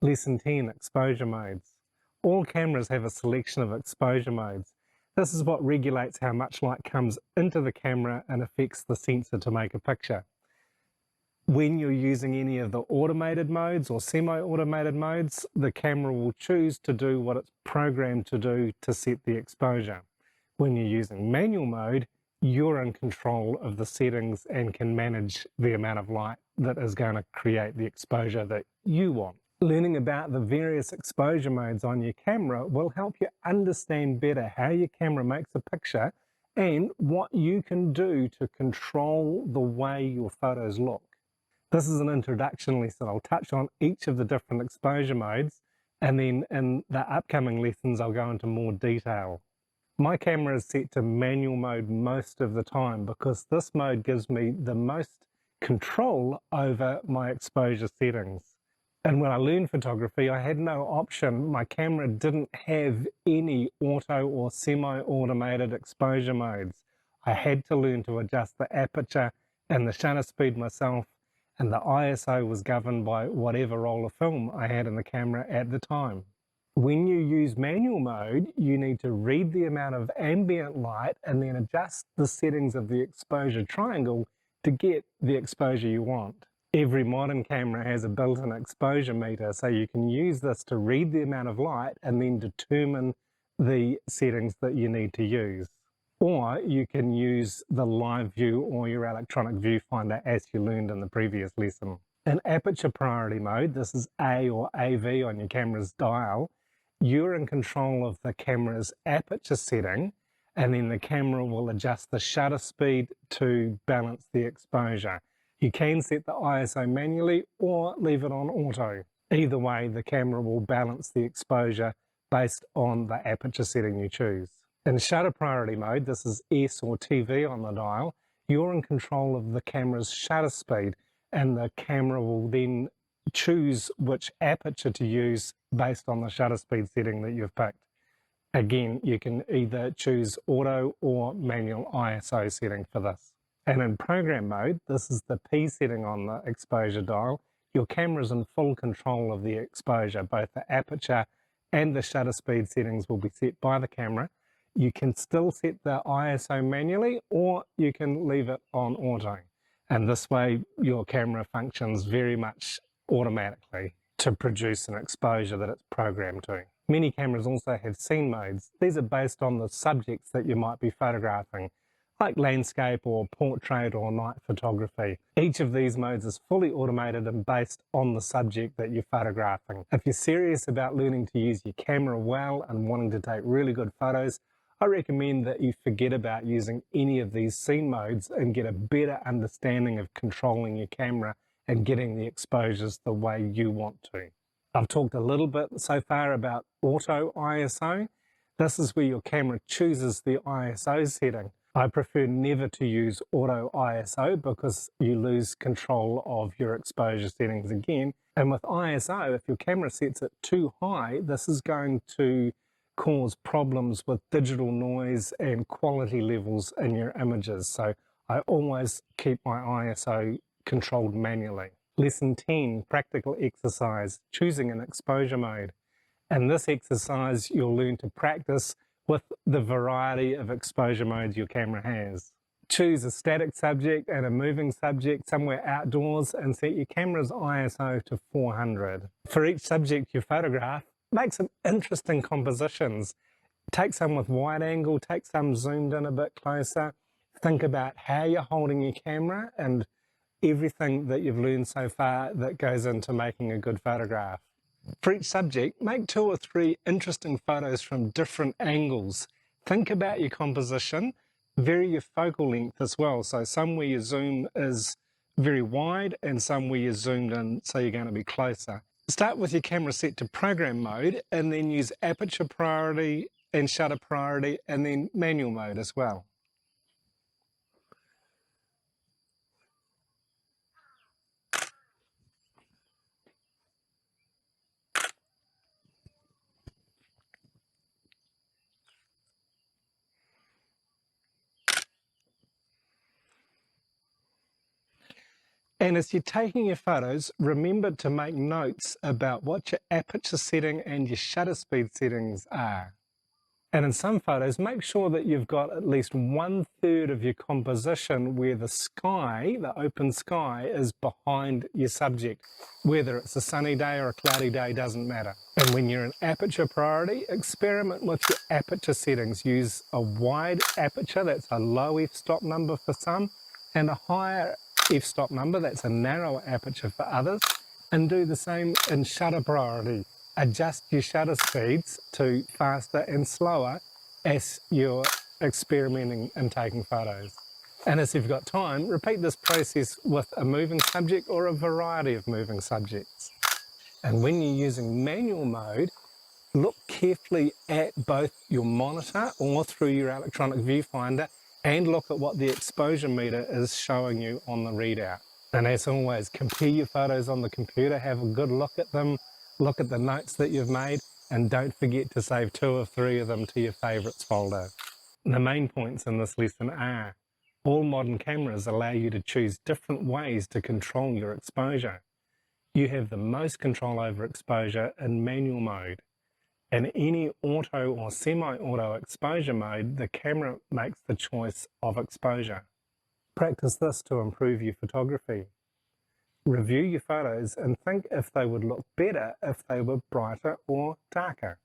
Lesson 10, exposure modes. All cameras have a selection of exposure modes. This is what regulates how much light comes into the camera and affects the sensor to make a picture. When you're using any of the automated modes or semi-automated modes, the camera will choose to do what it's programmed to do to set the exposure. When you're using manual mode, you're in control of the settings and can manage the amount of light that is going to create the exposure that you want. Learning about the various exposure modes on your camera will help you understand better how your camera makes a picture and what you can do to control the way your photos look. This is an introduction lesson. I'll touch on each of the different exposure modes, and then in the upcoming lessons I'll go into more detail. My camera is set to manual mode most of the time because this mode gives me the most control over my exposure settings. And when I learned photography, I had no option. My camera didn't have any auto or semi-automated exposure modes. I had to learn to adjust the aperture and the shutter speed myself, and the ISO was governed by whatever roll of film I had in the camera at the time. When you use manual mode, you need to read the amount of ambient light and then adjust the settings of the exposure triangle to get the exposure you want. Every modern camera has a built-in exposure meter, so you can use this to read the amount of light and then determine the settings that you need to use. Or you can use the live view or your electronic viewfinder as you learned in the previous lesson. In aperture priority mode, this is A or AV on your camera's dial, you're in control of the camera's aperture setting, and then the camera will adjust the shutter speed to balance the exposure. You can set the ISO manually or leave it on auto. Either way, the camera will balance the exposure based on the aperture setting you choose. In shutter priority mode, this is S or TV on the dial, you're in control of the camera's shutter speed, and the camera will then choose which aperture to use based on the shutter speed setting that you've picked. Again, you can either choose auto or manual ISO setting for this. And in program mode, this is the P setting on the exposure dial. Your camera's in full control of the exposure. Both the aperture and the shutter speed settings will be set by the camera. You can still set the ISO manually, or you can leave it on auto. And this way, your camera functions very much automatically to produce an exposure that it's programmed to. Many cameras also have scene modes. These are based on the subjects that you might be photographing, like landscape or portrait or night photography. Each of these modes is fully automated and based on the subject that you're photographing. If you're serious about learning to use your camera well and wanting to take really good photos, I recommend that you forget about using any of these scene modes and get a better understanding of controlling your camera and getting the exposures the way you want to. I've talked a little bit so far about auto ISO. This is where your camera chooses the ISO setting. I prefer never to use auto ISO because you lose control of your exposure settings again. And with ISO, if your camera sets it too high, this is going to cause problems with digital noise and quality levels in your images. So I always keep my ISO controlled manually. Lesson 10, practical exercise, choosing an exposure mode. In this exercise, you'll learn to practice with the variety of exposure modes your camera has. Choose a static subject and a moving subject somewhere outdoors and set your camera's ISO to 400. For each subject you photograph, make some interesting compositions. Take some with wide angle, take some zoomed in a bit closer. Think about how you're holding your camera and everything that you've learned so far that goes into making a good photograph. For each subject, make 2 or 3 interesting photos from different angles. Think about your composition, vary your focal length as well. So some where your zoom is very wide and some where you're zoomed in so you're going to be closer. Start with your camera set to program mode and then use aperture priority and shutter priority and then manual mode as well. And as you're taking your photos, remember to make notes about what your aperture setting and your shutter speed settings are. And in some photos, make sure that you've got at least 1/3 of your composition where the sky, the open sky, is behind your subject. Whether it's a sunny day or a cloudy day doesn't matter. And when you're in aperture priority, experiment with your aperture settings. Use a wide aperture, that's a low f-stop number for some, and a higher f-stop number, that's a narrower aperture for others. And do the same in shutter priority. Adjust your shutter speeds to faster and slower as you're experimenting and taking photos. And as you've got time, repeat this process with a moving subject or a variety of moving subjects. And when you're using manual mode, look carefully at both your monitor or through your electronic viewfinder and look at what the exposure meter is showing you on the readout. And as always, compare your photos on the computer, have a good look at them, look at the notes that you've made, and don't forget to save 2 or 3 of them to your favorites folder. The main points in this lesson are: all modern cameras allow you to choose different ways to control your exposure. You have the most control over exposure in manual mode. In any auto or semi-auto exposure mode, the camera makes the choice of exposure. Practice this to improve your photography. Review your photos and think if they would look better if they were brighter or darker.